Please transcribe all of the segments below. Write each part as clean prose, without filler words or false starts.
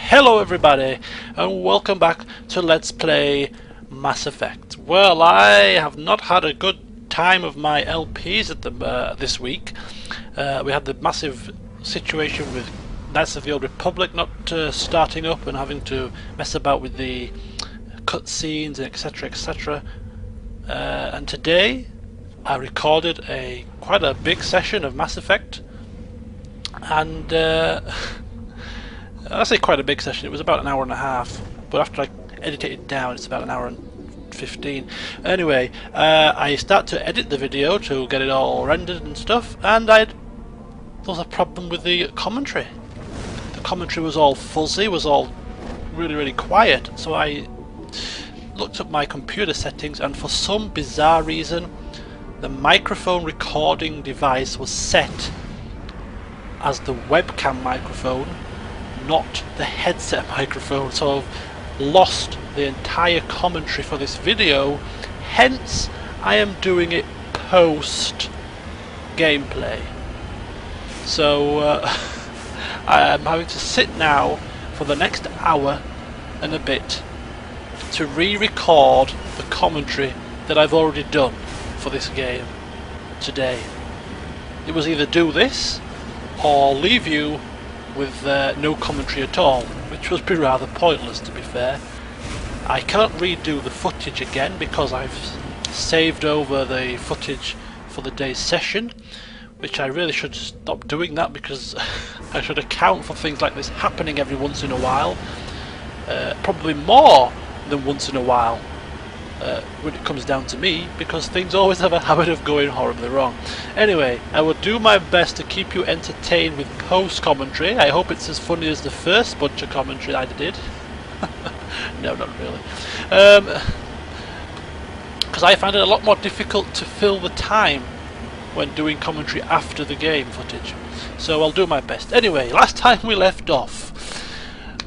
Hello everybody and welcome back to Let's Play Mass Effect. Well, I have not had a good time of my LPs at this week. We had the massive situation with Knights of the Old Republic not starting up and having to mess about with the cutscenes, etc, etc. And today I recorded quite a big session of Mass Effect, and I say quite a big session. It was about an hour and a half, but after I edited it down it's about an hour and 15. Anyway, I start to edit the video to get it all rendered and stuff, and there was a problem with the commentary. The commentary was all fuzzy, was all really quiet, so I looked up my computer settings, and for some bizarre reason the microphone recording device was set as the webcam microphone, not the headset microphone, so I've lost the entire commentary for this video. Hence I am doing it post gameplay, so I am having to sit now for the next hour and a bit to re-record the commentary that I've already done for this game today. It was either do this or leave you with no commentary at all, which would be rather pointless, to be fair. I cannot redo the footage again because I've saved over the footage for the day's session, which I really should stop doing that, because I should account for things like this happening every once in a while, probably more than once in a while when it comes down to me, because things always have a habit of going horribly wrong. Anyway, I will do my best to keep you entertained with post commentary. I hope it's as funny as the first bunch of commentary I did. No, not really, because I find it a lot more difficult to fill the time when doing commentary after the game footage, so I'll do my best. Anyway, last time we left off,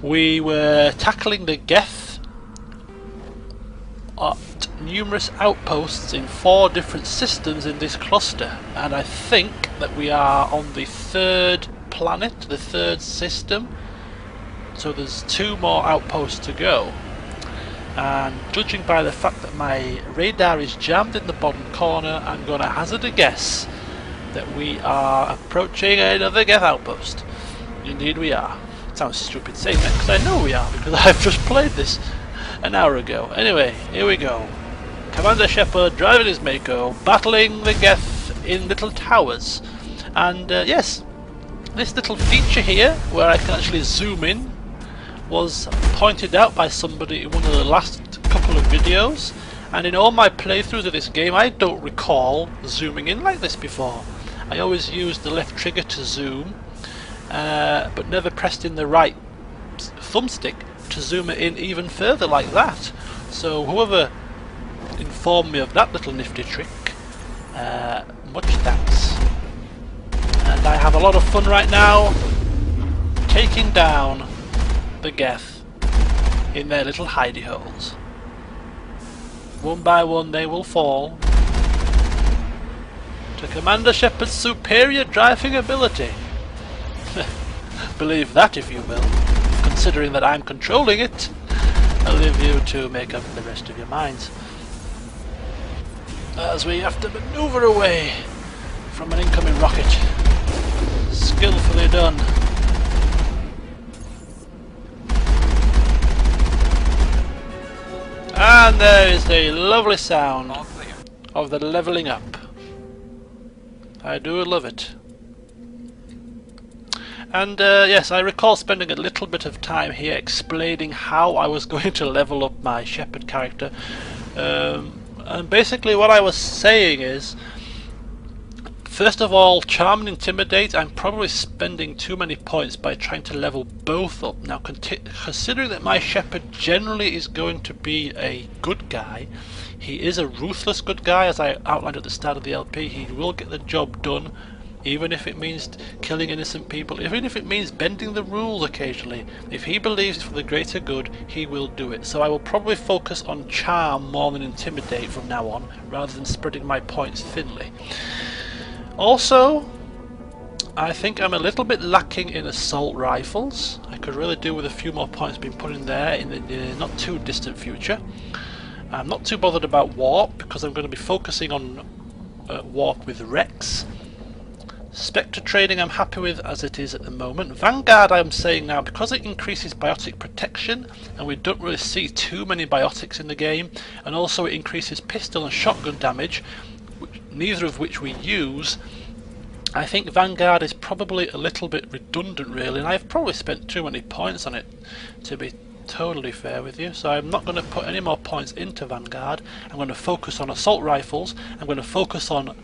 we were tackling the Geth at numerous outposts in 4 different systems in this cluster, and I think that we are on the 3rd planet, the 3rd system, so there's 2 more outposts to go. And judging by the fact that my radar is jammed in the bottom corner, I'm going to hazard a guess that we are approaching another Geth outpost. Indeed we are. It sounds stupid saying that, because I know we are, because I've just played this an hour ago. Anyway, here we go. Commander Shepard driving his Mako, battling the Geth in little towers. And yes, this little feature here, where I can actually zoom in, was pointed out by somebody in one of the last couple of videos, and in all my playthroughs of this game I don't recall zooming in like this before. I always used the left trigger to zoom, but never pressed in the right thumbstick to zoom it in even further like that. So whoever informed me of that little nifty trick, much thanks. And I have a lot of fun right now taking down the Geth in their little hidey holes. One by one they will fall to Commander Shepard's superior driving ability. Believe that if you will, considering that I'm controlling it. I'll leave you to make up the rest of your minds, as we have to maneuver away from an incoming rocket. Skillfully done. And there is the lovely sound of the levelling up. I do love it. And yes, I recall spending a little bit of time here explaining how I was going to level up my Shepard character. And basically what I was saying is, first of all, Charm and Intimidate, I'm probably spending too many points by trying to level both up. Now, considering that my Shepard generally is going to be a good guy, he is a ruthless good guy, as I outlined at the start of the LP. He will get the job done, even if it means killing innocent people, even if it means bending the rules occasionally. If he believes it's for the greater good, he will do it. So I will probably focus on Charm more than Intimidate from now on, rather than spreading my points thinly. Also, I think I'm a little bit lacking in assault rifles. I could really do with a few more points being put in there in the not too distant future. I'm not too bothered about warp because I'm going to be focusing on warp with Rex. Spectre trading I'm happy with as it is at the moment. Vanguard I'm saying now, because it increases biotic protection and we don't really see too many biotics in the game, and also it increases pistol and shotgun damage, neither of which we use. I think Vanguard is probably a little bit redundant really, and I've probably spent too many points on it to be totally fair with you, so I'm not going to put any more points into Vanguard. I'm going to focus on assault rifles. I'm going to focus on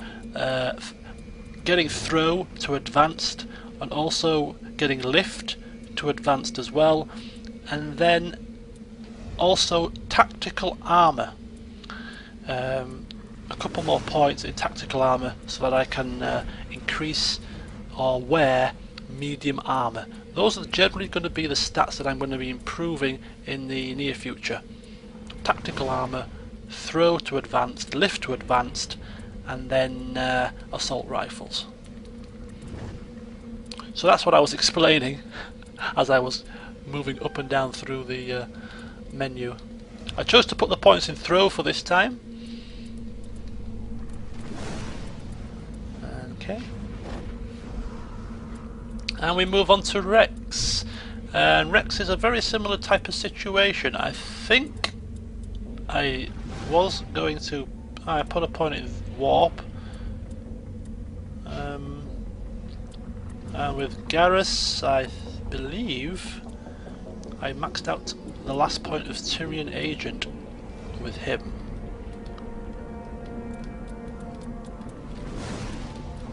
getting throw to advanced, and also getting lift to advanced as well, and then also tactical armor. A couple more points in tactical armor so that I can increase or wear medium armor. Those are generally going to be the stats that I'm going to be improving in the near future. Tactical armor, throw to advanced, lift to advanced, and then assault rifles. So that's what I was explaining as I was moving up and down through the menu. I chose to put the points in throw for this time. Okay. And we move on to Rex. And Rex is a very similar type of situation. I think I was going to... I put a point in warp. And with Garrus, I believe I maxed out the last point of Tyrian Agent with him.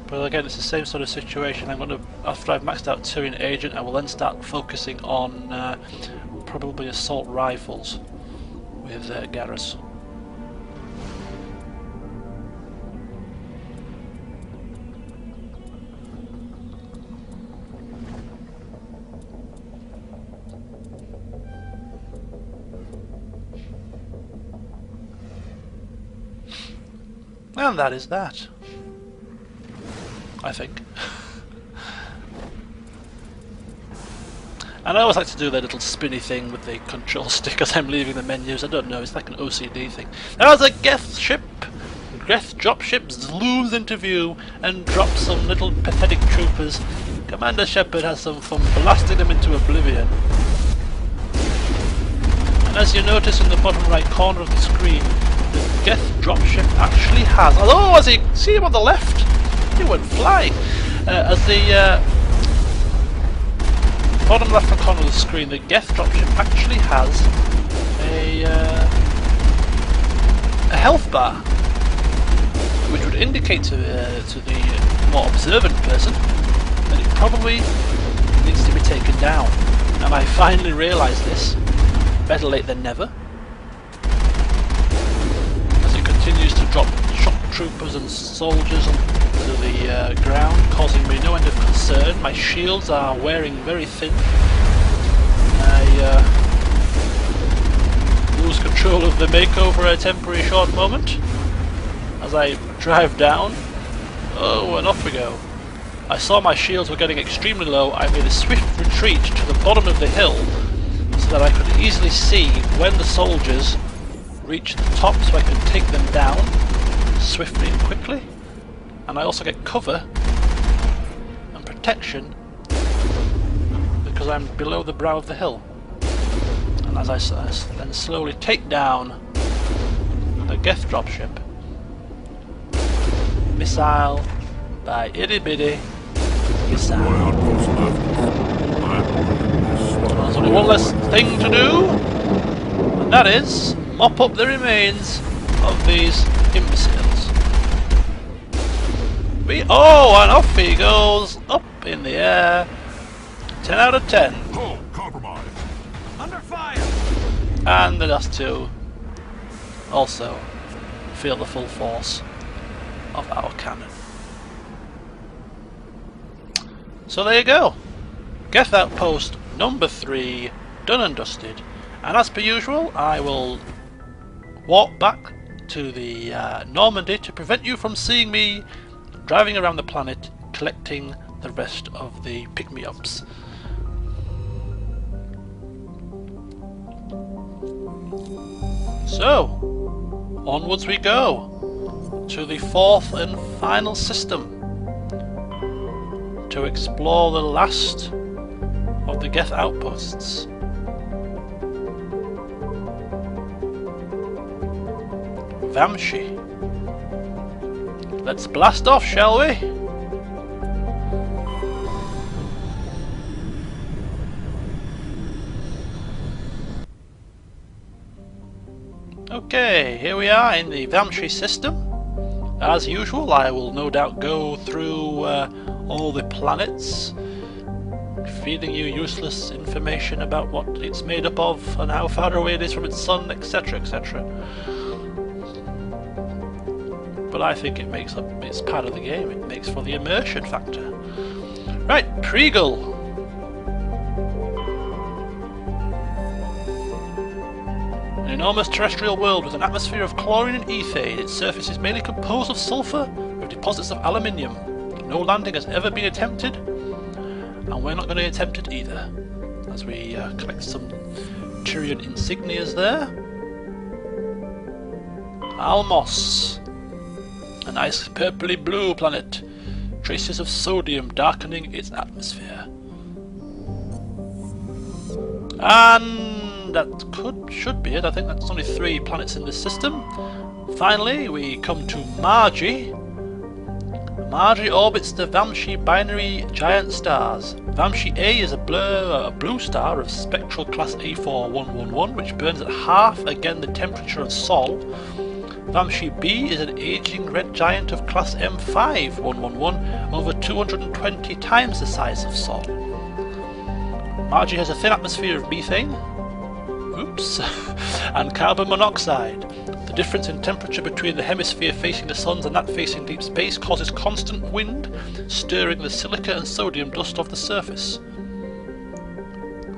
But again, it's the same sort of situation. I'm going to, after I've maxed out Tyrian Agent, I will then start focusing on probably assault rifles with Garrus. And that is that, I think. And I always like to do that little spinny thing with the control stick as I'm leaving the menus. I don't know, it's like an OCD thing. There's a Geth ship! Geth dropship zooms into view and drops some little pathetic troopers. Commander Shepard has some fun blasting them into oblivion. And as you notice in the bottom right corner of the screen, the Geth dropship actually has, although as you see him on the left, he went flying. As the bottom left hand corner of the screen, the Geth dropship actually has a health bar, which would indicate to the more observant person that it probably needs to be taken down. And I finally realised this, better late than never, as it continues to drop shock troopers and soldiers onto the ground, causing me no end of concern. My shields are wearing very thin. I lose control of the Mako for a temporary short moment as I drive down. Oh, and off we go. I saw my shields were getting extremely low. I made a swift retreat to the bottom of the hill so that I could easily see when the soldiers reach the top, so I could take them down swiftly and quickly. And I also get cover and protection because I'm below the brow of the hill. And as I then slowly take down the Geth dropship, missile by itty bitty missile. There's only one less thing to do, and that is mop up the remains of these imbeciles. Oh, and off he goes, up in the air. 10 out of 10. Oh, compromise. Under fire. And the last two also feel the full force of our cannon. So there you go. Geth Outpost number 3 done and dusted. And as per usual, I will walk back to the Normandy to prevent you from seeing me driving around the planet collecting the rest of the pick-me-ups. So, onwards we go to the fourth and final system to explore the last of the Geth outposts. Vamshi. Let's blast off, shall we? Okay, here we are in the Vamshi system. As usual, I will no doubt go through all the planets, feeding you useless information about what it's made up of and how far away it is from its sun, etc, etc. But I think it's part of the game. It makes for the immersion factor. Right, Pregal. An enormous terrestrial world with an atmosphere of chlorine and ethane. Its surface is mainly composed of sulfur with deposits of aluminium. No landing has ever been attempted, and we're not going to attempt it either. As we collect some Tyrian insignias there. Almos. A nice purpley blue planet. Traces of sodium darkening its atmosphere. And that should be it. I think that's only 3 planets in this system. Finally, we come to Margie. Margie orbits the Vamshi binary giant stars. Vamshi A is a blue star of spectral class A4111, which burns at half again the temperature of Sol. Vamshi B is an aging red giant of class M5111, over 220 times the size of Sol. Margie has a thin atmosphere of methane, and carbon monoxide. The difference in temperature between the hemisphere facing the suns and that facing deep space causes constant wind, stirring the silica and sodium dust off the surface.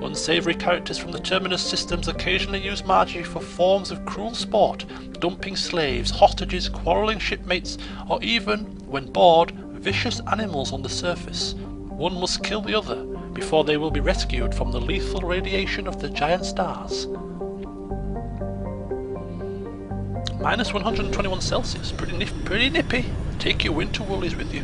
Unsavoury characters from the Terminus systems occasionally use Margie for forms of cruel sport, dumping slaves, hostages, quarrelling shipmates, or even, when bored, vicious animals on the surface. One must kill the other before they will be rescued from the lethal radiation of the giant stars. Minus 121 Celsius, pretty nippy. Take your winter woolies with you.